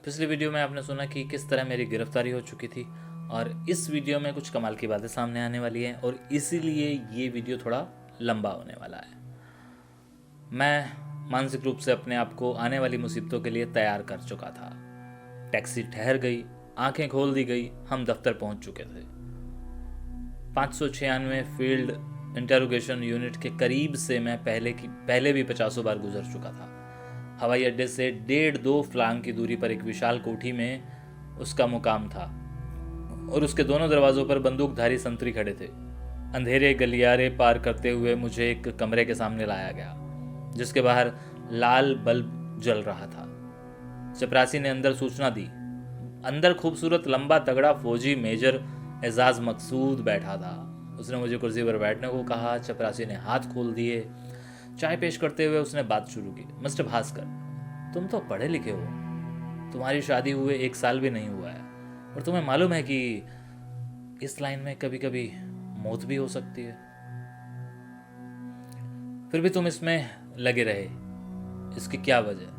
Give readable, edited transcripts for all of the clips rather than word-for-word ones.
पिछली वीडियो में आपने सुना कि किस तरह मेरी गिरफ्तारी हो चुकी थी और इस वीडियो में कुछ कमाल की बातें सामने आने वाली हैं और इसीलिए ये वीडियो थोड़ा लंबा होने वाला है। मैं मानसिक रूप से अपने आप को आने वाली मुसीबतों के लिए तैयार कर चुका था। टैक्सी ठहर गई, आंखें खोल दी गई, हम दफ्तर पहुंच चुके थे। 596 फील्ड इंटरोगेशन यूनिट के करीब से मैं पहले भी 50 बार गुजर चुका था। हवाई अड्डे से 1.5-2 फलांग की दूरी पर एक विशाल कोठी में उसका मुकाम था और उसके दोनों दरवाजों पर बंदूकधारी संतरी खड़े थे। अंधेरे गलियारे पार करते हुए मुझे एक कमरे के सामने लाया गया जिसके बाहर लाल बल्ब जल रहा था। चपरासी ने अंदर सूचना दी। अंदर खूबसूरत लंबा तगड़ा फौजी मेजर एजाज मकसूद बैठा था। उसने मुझे कुर्सी पर बैठने को कहा। चपरासी ने हाथ खोल दिए। चाय पेश करते हुए उसने बात शुरू की। मिस्टर भास्कर, तुम तो पढ़े लिखे हो, तुम्हारी शादी हुए 1 साल भी नहीं हुआ है और तुम्हें मालूम है कि इस लाइन में कभी कभी मौत भी हो सकती है, फिर भी तुम इसमें लगे रहे। इसकी क्या वजह?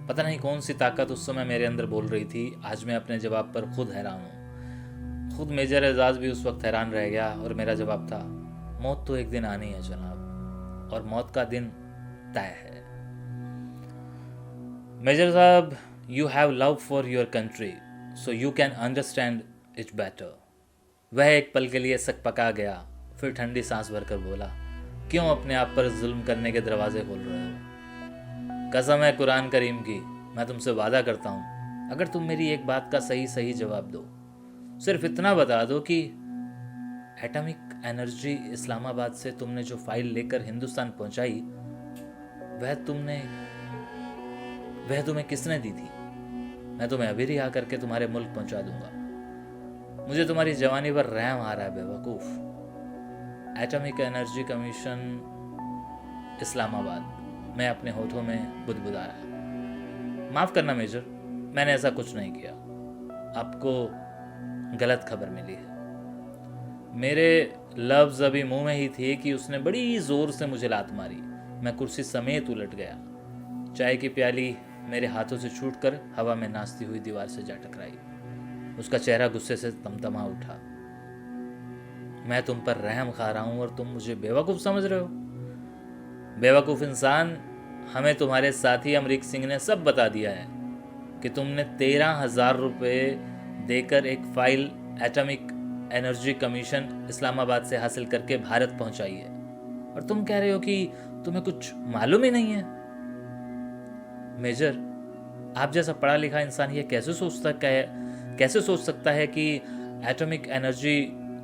पता नहीं कौन सी ताकत उस समय मेरे अंदर बोल रही थी। आज मैं अपने जवाब पर खुद हैरान हूँ। खुद मेजर एजाज भी उस वक्त हैरान रह गया और मेरा जवाब था, मौत तो एक दिन आनी है जनाब, और मौत का दिन तय है। मेजर साहब, you have love for your country so you can understand it better. वह एक पल के लिए सकपका गया, फिर ठंडी सांस भरकर बोला, क्यों अपने आप पर जुल्म करने के दरवाजे खोल रहे हो? कसम है कुरान करीम की, मैं तुमसे वादा करता हूं, अगर तुम मेरी एक बात का सही जवाब दो, सिर्फ इतना बता दो कि एटॉमिक एनर्जी इस्लामाबाद से तुमने जो फाइल लेकर हिंदुस्तान पहुंचाई वह तुम्हें किसने दी थी? मैं तुम्हें अभी रिहा करके तुम्हारे मुल्क पहुंचा दूंगा। मुझे तुम्हारी जवानी पर रहम आ रहा है बेवकूफ। एटॉमिक एनर्जी कमीशन इस्लामाबाद, मैं अपने होठों में बुदबुदा रहा। माफ करना मेजर, मैंने ऐसा कुछ नहीं किया। आपको गलत खबर मिली है। मेरे लफ्ज अभी मुंह में ही थे कि उसने बड़ी जोर से मुझे लात मारी। मैं कुर्सी समेत उलट गया। चाय की प्याली मेरे हाथों से छूटकर हवा में नाचती हुई दीवार से जा टकराई। उसका चेहरा गुस्से से तमतमा उठा। मैं तुम पर रहम खा रहा हूं और तुम मुझे बेवकूफ समझ रहे हो? बेवकूफ इंसान, हमें तुम्हारे साथी अमरीक सिंह ने सब बता दिया है कि तुमने 13,000 रुपये देकर एक file atomic energy commission Islamabad से हासिल करके भारत पहुंचाई है और तुम कह रहे हो कि तुम्हें कुछ मालूम ही नहीं है। मेजर, आप जैसा पढ़ा लिखा इंसान ये कैसे सोच सकता है कि एटॉमिक एनर्जी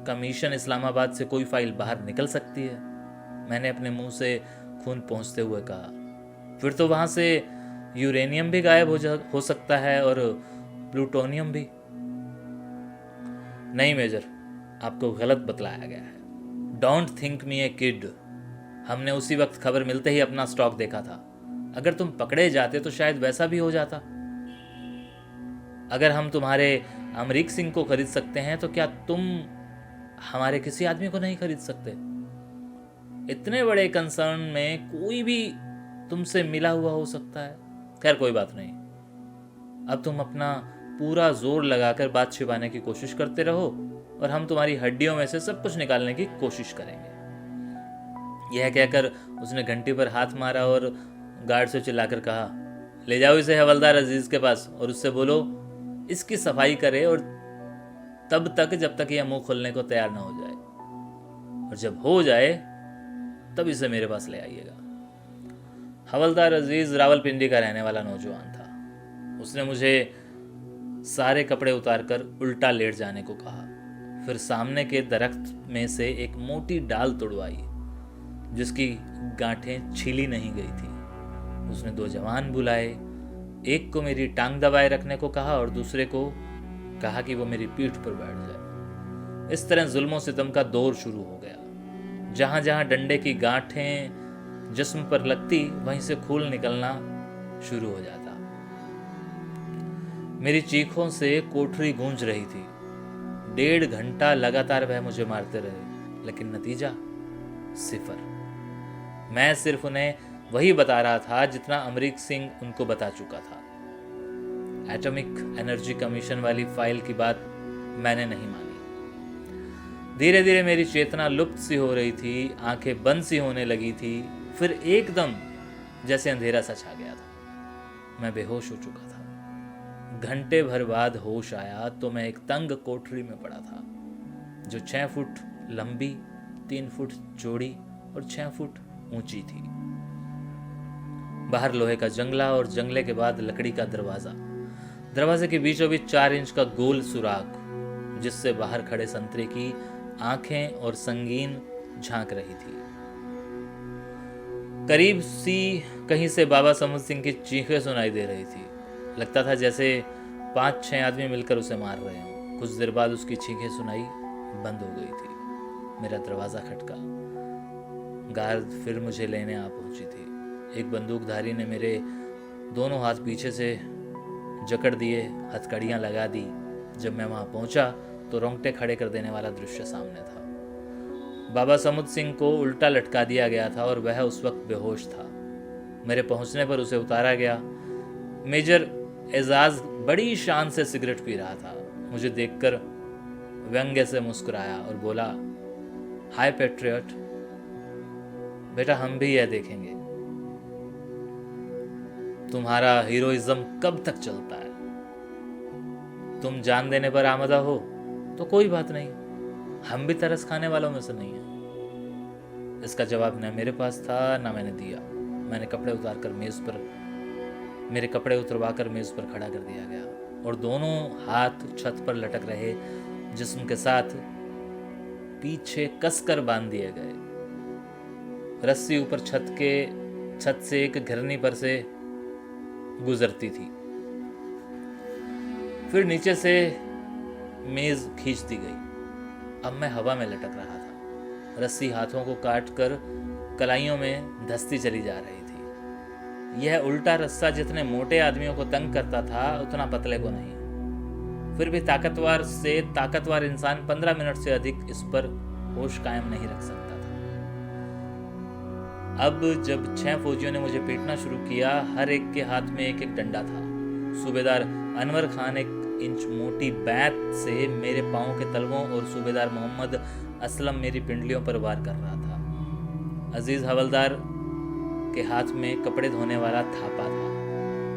कमीशन इस्लामाबाद से कोई फाइल बाहर निकल सकती है? मैंने अपने मुंह से खून पहुंचते हुए कहा, फिर तो वहां से यूरेनियम भी गायब हो सकता है और प्लूटोनियम भी। नहीं मेजर, आपको गलत बतलाया गया है। Don't think me A kid. हमने उसी वक्त खबर मिलते ही अपना स्टॉक देखा था। अगर तुम पकड़े जाते तो शायद वैसा भी हो जाता। अगर हम तुम्हारे अमरीक सिंह को खरीद सकते हैं तो क्या तुम हमारे किसी आदमी को नहीं खरीद सकते? इतने बड़े कंसर्न में कोई भी तुमसे मिला हुआ हो सकता है। खैर कोई बात नहीं, अब तुम अपना पूरा जोर लगाकर बात छिपाने की कोशिश करते रहो और हम तुम्हारी हड्डियों में से सब कुछ निकालने की कोशिश करेंगे। यह कहकर उसने घंटी पर हाथ मारा और गार्ड से चिल्लाकर कहा, ले जाओ इसे हवलदार अजीज के पास और उससे बोलो इसकी सफाई करे और तब तक जब तक यह मुंह खोलने को तैयार ना हो जाए, और जब हो जाए तब इसे मेरे पास ले आइएगा। हवलदार अजीज रावलपिंडी का रहने वाला नौजवान था। उसने मुझे सारे कपड़े उतारकर उल्टा लेट जाने को कहा, फिर सामने के दरख्त में से एक मोटी डाल तुड़वाई जिसकी गांठें छीली नहीं गई थी। उसने 2 जवान बुलाए, एक को मेरी टांग दबाए रखने को कहा और दूसरे को कहा कि वो मेरी पीठ पर बैठ जाए। इस तरह जुल्मों सितम का दौर शुरू हो गया। जहां जहां डंडे की गांठें जिस्म पर लगती वहीं से खून निकलना शुरू हो जाता। मेरी चीखों से कोठरी गूंज रही थी। 1.5 घंटा लगातार वह मुझे मारते रहे, लेकिन नतीजा 0। मैं सिर्फ उन्हें वही बता रहा था जितना अमरीक सिंह उनको बता चुका था। एटॉमिक एनर्जी कमीशन वाली फाइल की बात मैंने नहीं मानी। धीरे धीरे मेरी चेतना लुप्त सी हो रही थी, आंखें बंद सी होने लगी थी। फिर एकदम जैसे अंधेरा सा छा गया था। मैं बेहोश हो चुका था। घंटे भर बाद होश आया तो मैं एक तंग कोठरी में पड़ा था, जो 6 फुट लंबी, 3 फुट चौड़ी और 6 फुट ऊंची थी। बाहर लोहे का जंगला और जंगले के बाद लकड़ी का दरवाजा। दरवाजे के बीचों बीच 4 इंच का गोल सुराख, जिससे बाहर खड़े संतरे की आंखें और संगीन झांक रही थी। करीब सी कहीं से बाबा समुद्र सिंह की चीखें सुनाई दे रही थी। लगता था जैसे 5-6 आदमी मिलकर उसे मार रहे हों। कुछ देर बाद उसकी चीखें सुनाई बंद हो गई थी। मेरा दरवाज़ा खटका। गार्ड फिर मुझे लेने आ पहुंची थी। एक बंदूकधारी ने मेरे दोनों हाथ पीछे से जकड़ दिए, हथकड़ियाँ लगा दी। जब मैं वहाँ पहुंचा तो रोंगटे खड़े कर देने वाला दृश्य सामने था। बाबा समुद्र सिंह को उल्टा लटका दिया गया था और वह उस वक्त बेहोश था। मेरे पहुंचने पर उसे उतारा गया। मेजर एजाज बड़ी शान से सिगरेट पी रहा था। मुझे देखकर व्यंग्य से मुस्कुराया और बोला, हाय पैट्रियट, बेटा हम भी यह देखेंगे तुम्हारा हीरोइज्म कब तक चलता है। तुम जान देने पर आमदा हो तो कोई बात नहीं, हम भी तरस खाने वालों में से नहीं है। इसका जवाब न मेरे पास था न मैंने दिया। मैंने मेरे कपड़े उतरवाकर मेज पर खड़ा कर दिया गया और दोनों हाथ छत पर लटक रहे जिस्म के साथ पीछे कसकर बांध दिए गए। रस्सी ऊपर छत से एक घिरनी पर से गुजरती थी, फिर नीचे से मेज खींच दी गई। अब मैं हवा में लटक रहा था। रस्सी हाथों को काट कर कलाइयों में धंसती चली जा रही थी। यह उल्टा रस्सा जितने मोटे आदमियों को तंग करता था उतना पतले को नहीं। फिर भी ताकतवर इंसान 15 मिनट से अधिक इस पर होश कायम नहीं रख सकता था। अब जब 6 फौजियों ने मुझे पीटना शुरू किया, हर एक के हाथ में एक एक डंडा था। सूबेदार अनवर खान 1 इंच मोटी बैत से मेरे पांव के तलवों और सूबेदार मोहम्मद असलम मेरी पिंडलियों पर वार कर रहा था। अजीज हवलदार के हाथ में कपड़े धोने वाला थापा था,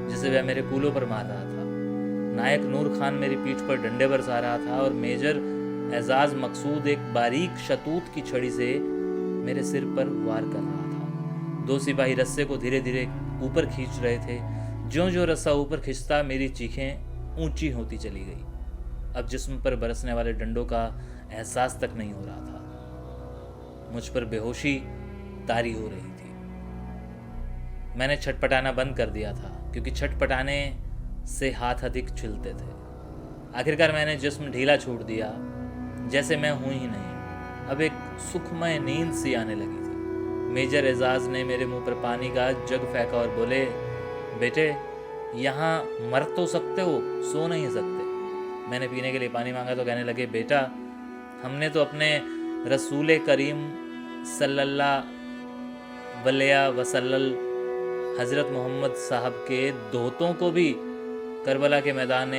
जिसे वह मेरे कूलों पर मार रहा था। नायक नूर खान मेरी पीठ पर डंडे बरसा रहा था और मेजर एजाज मकसूद एक बारीक शतूत की छड़ी से मेरे सिर पर वार कर रहा था। 2 सिपाही रस्से को धीरे धीरे ऊपर खींच रहे थे। ज्यों ज्यों रस्सा ऊपर खिंचता मेरी चीखें ऊंची होती चली गई। अब जिस्म पर बरसने वाले डंडों का एहसास तक नहीं हो रहा था। मुझ पर बेहोशी तारी हो रही थी। मैंने छटपटाना बंद कर दिया था, क्योंकि छटपटाने से हाथ अधिक छिलते थे। आखिरकार मैंने जिस्म ढीला छोड़ दिया, जैसे मैं हूं ही नहीं। अब एक सुखमय नींद सी आने लगी थी। मेजर एजाज ने मेरे मुंह पर पानी का जग फेंका और बोले, बेटे यहाँ मर तो सकते हो, सो नहीं सकते। मैंने पीने के लिए पानी मांगा तो कहने लगे, बेटा हमने तो अपने रसूल करीम सल्लल्लाहु अलैहि वसल्लम हज़रत मोहम्मद साहब के दोहतों को भी करबला के मैदान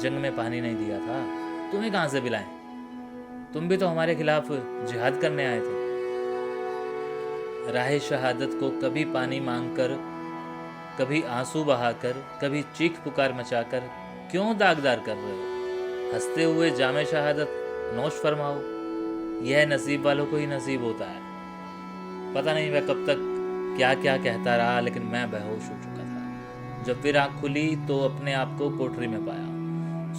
जंग में पानी नहीं दिया था। तुम्हें कहाँ से पिलाएं? तुम भी तो हमारे खिलाफ जिहाद करने आए थे। राह शहादत को कभी पानी मांगकर, कभी आंसू बहाकर, कभी चीख पुकार मचाकर क्यों दागदार कर रहे हो? हंसते हुए जामे शहादत नोश फरमाओ। यह नसीब वालों को ही नसीब होता है। पता नहीं वह कब तक क्या क्या कहता रहा, लेकिन मैं बेहोश हो चुका था। जब फिर आंख खुली तो अपने आप को कोठरी में पाया।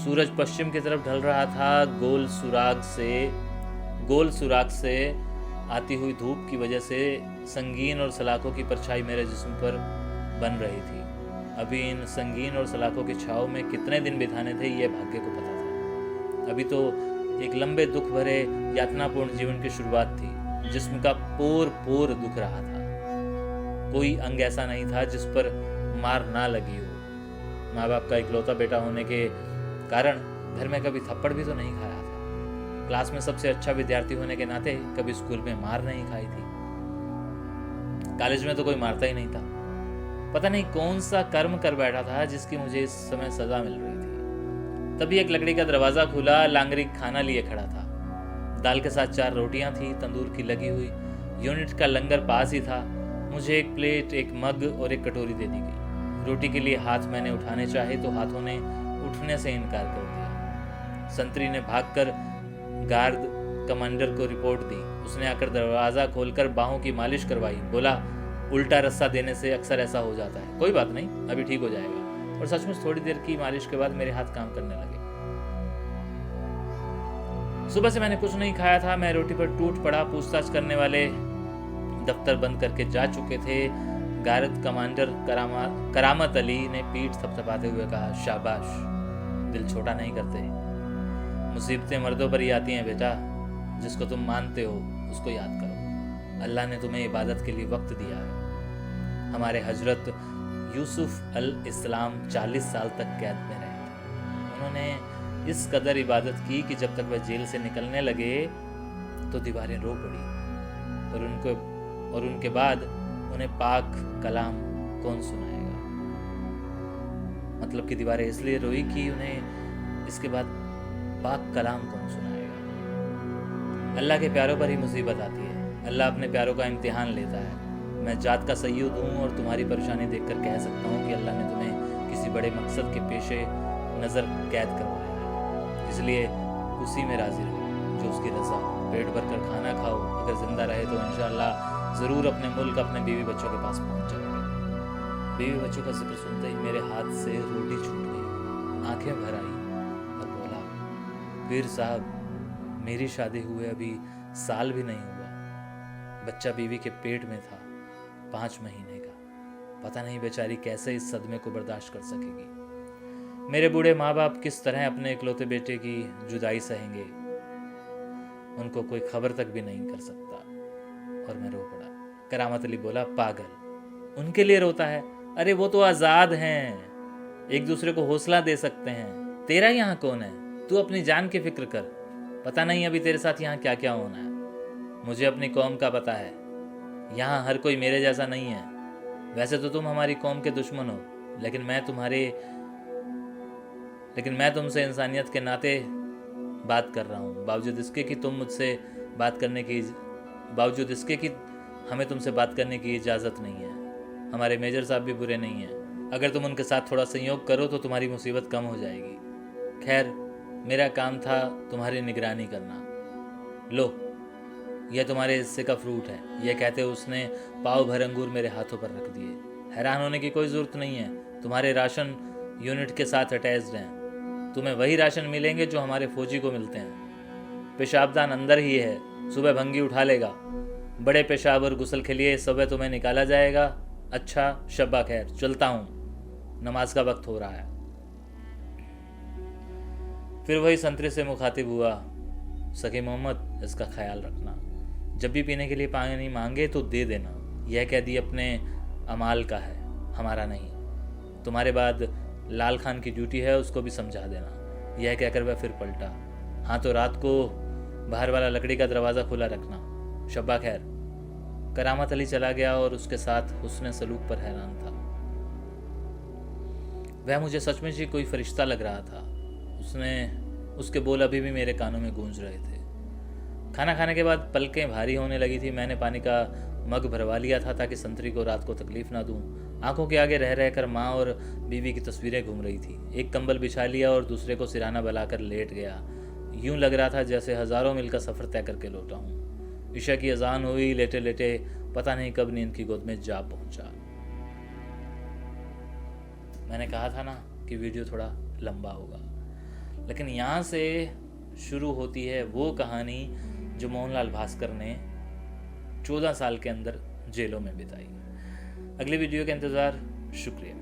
सूरज पश्चिम की तरफ ढल रहा था। गोल सुराग से आती हुई धूप की वजह से संगीन और सलाखों की परछाई मेरे जिस्म पर बन रही थी। अभी इन संगीन और सलाखों की छाव में कितने दिन बिताने थे, यह भाग्य को पता था। अभी तो एक लंबे दुख भरे यातनापूर्ण जीवन की शुरुआत थी। जिस्म का पोर पोर दुख रहा था। कोई अंग ऐसा नहीं था जिस पर मार ना लगी हो। माँ बाप का इकलौता बेटा होने के कारण घर में कभी थप्पड़ भी तो नहीं खाया था। क्लास में सबसे अच्छा विद्यार्थी होने के नाते कभी स्कूल में मार नहीं खाई थी। कॉलेज में तो कोई मारता ही नहीं था। पता नहीं कौन सा कर्म कर बैठा था जिसकी मुझे इस समय सजा मिल रही थी। तभी एक लकड़ी का दरवाज़ा खुला, लांगरी खाना लिए खड़ा था। दाल के साथ 4 रोटियां थी, तंदूर की लगी हुई। यूनिट का लंगर पास ही था। मुझे एक प्लेट, एक मग और एक कटोरी दे दी गई। रोटी के लिए हाथ मैंने उठाने चाहे तो हाथों ने उठने से इनकार कर दिया। संतरी ने भागकर गार्ड कमांडर को रिपोर्ट दी। उसने आकर दरवाज़ा खोलकर बाहों की मालिश करवाई। बोला, उल्टा रस्सा देने से अक्सर ऐसा हो जाता है, कोई बात नहीं, अभी ठीक हो जाएगा। और सचमुच थोड़ी देर की मालिश के बाद मेरे हाथ काम करने लगे। सुबह से मैंने कुछ नहीं खाया था। मैं रोटी पर टूट पड़ा। पूछताछ करने वाले दफ्तर बंद करके जा चुके थे। गार्ड कमांडर करामत अली ने पीठ थपथपाते हुए कहा, शाबाश, दिल छोटा नहीं करते। मुसीबतें मर्दों पर ही आती हैं बेटा। जिसको तुम मानते हो उसको याद करो। अल्लाह ने तुम्हें इबादत के लिए वक्त दिया है। हमारे हजरत यूसुफ अल इस्लाम 40 साल तक कैद में रहे थे। उन्होंने इस कदर इबादत की कि जब तक वह जेल से निकलने लगे तो दीवारें रो पड़ी। और उनके बाद उन्हें पाक कलाम कौन सुनाएगा। मतलब कि दीवारें इसलिए रोई कि उन्हें इसके बाद पाक कलाम कौन सुनाएगा। अल्लाह के प्यारों पर ही मुसीबत आती है। अल्लाह अपने प्यारों का इम्तिहान लेता है। मैं जात का सैयद हूँ और तुम्हारी परेशानी देखकर कह सकता हूँ कि अल्लाह ने तुम्हें किसी बड़े मकसद के पेशे नज़र कैद करवाया है। इसलिए उसी में राजी रहो जो उसकी रज़ा हो। पेट भर कर खाना खाओ। अगर जिंदा रहे तो इंशाअल्लाह ज़रूर अपने मुल्क, अपने बीवी बच्चों के पास पहुँच जाओगे। बीवी बच्चों का जिक्र सुनते ही मेरे हाथ से रोटी छूट गई। आंखें भर आई और बोला, पीर साहब, मेरी शादी हुए अभी साल भी नहीं हुआ। बच्चा बीवी के पेट में था, 5 महीने का। पता नहीं बेचारी कैसे इस सदमे को बर्दाश्त कर सकेगी। मेरे बूढ़े माँ बाप किस तरह अपने इकलौते बेटे की जुदाई सहेंगे, उनको कोई खबर तक भी नहीं कर सकता। और मैं रो पड़ा। करामत अली बोला, पागल, उनके लिए रोता है? अरे वो तो आज़ाद हैं, एक दूसरे को हौसला दे सकते हैं। तेरा यहाँ कौन है? तू अपनी जान की फिक्र कर। पता नहीं अभी तेरे साथ यहाँ क्या क्या होना है। मुझे अपनी कौम का पता है, यहाँ हर कोई मेरे जैसा नहीं है। वैसे तो तुम हमारी कौम के दुश्मन हो, लेकिन मैं तुमसे इंसानियत के नाते बात कर रहा हूँ। बावजूद इसके कि हमें तुमसे बात करने की इजाज़त नहीं है। हमारे मेजर साहब भी बुरे नहीं हैं। अगर तुम उनके साथ थोड़ा संयोग करो तो तुम्हारी मुसीबत कम हो जाएगी। खैर, मेरा काम था तुम्हारी निगरानी करना। लो, यह तुम्हारे हिस्से का फ्रूट है। यह कहते उसने पाव भर अंगूर मेरे हाथों पर रख दिए। हैरान होने की कोई ज़रूरत नहीं है, तुम्हारे राशन यूनिट के साथ अटैच्ड हैं। तुम्हें वही राशन मिलेंगे जो हमारे फौजी को मिलते हैं। पेशाबदान अंदर ही है, सुबह भंगी उठा लेगा। बड़े पेशाब और गुस्ल के लिए सुबह तुम्हें निकाला जाएगा। अच्छा, शब्बा खैर, चलता हूँ, नमाज का वक्त हो रहा है। फिर वही संतरे से मुखातिब हुआ, सखी मोहम्मद, इसका ख्याल रखना। जब भी पीने के लिए पानी मांगे तो दे देना। यह कह दी अपने अमाल का है, हमारा नहीं। तुम्हारे बाद लाल खान की ड्यूटी है, उसको भी समझा देना। यह कहकर वह फिर पलटा। हाँ, तो रात को बाहर वाला लकड़ी का दरवाज़ा खुला रखना। शब्बा खैर। करामत अली चला गया और उसके साथ हुस्न सलूक पर हैरान था। वह मुझे सचमुच ही कोई फरिश्ता लग रहा था। उसके बोल अभी भी मेरे कानों में गूंज रहे थे। खाना खाने के बाद पलकें भारी होने लगी थी। मैंने पानी का मग भरवा लिया था ताकि संतरी को रात को तकलीफ ना दूं। आंखों के आगे रह रहकर माँ और बीवी की तस्वीरें घूम रही थी। एक कंबल बिछा लिया और दूसरे को सिराना बलाकर लेट गया। यूं लग रहा था जैसे हज़ारों मील का सफ़र तय करके लौटा हूँ। ईशा की अजान हुई। लेटे लेटे पता नहीं कब नींद की गोद में जा पहुंचा। मैंने कहा था ना कि वीडियो थोड़ा लंबा होगा, लेकिन यहाँ से शुरू होती है वो कहानी जो मोहनलाल भास्कर ने 14 साल के अंदर जेलों में बिताई। अगली वीडियो का इंतज़ार। शुक्रिया।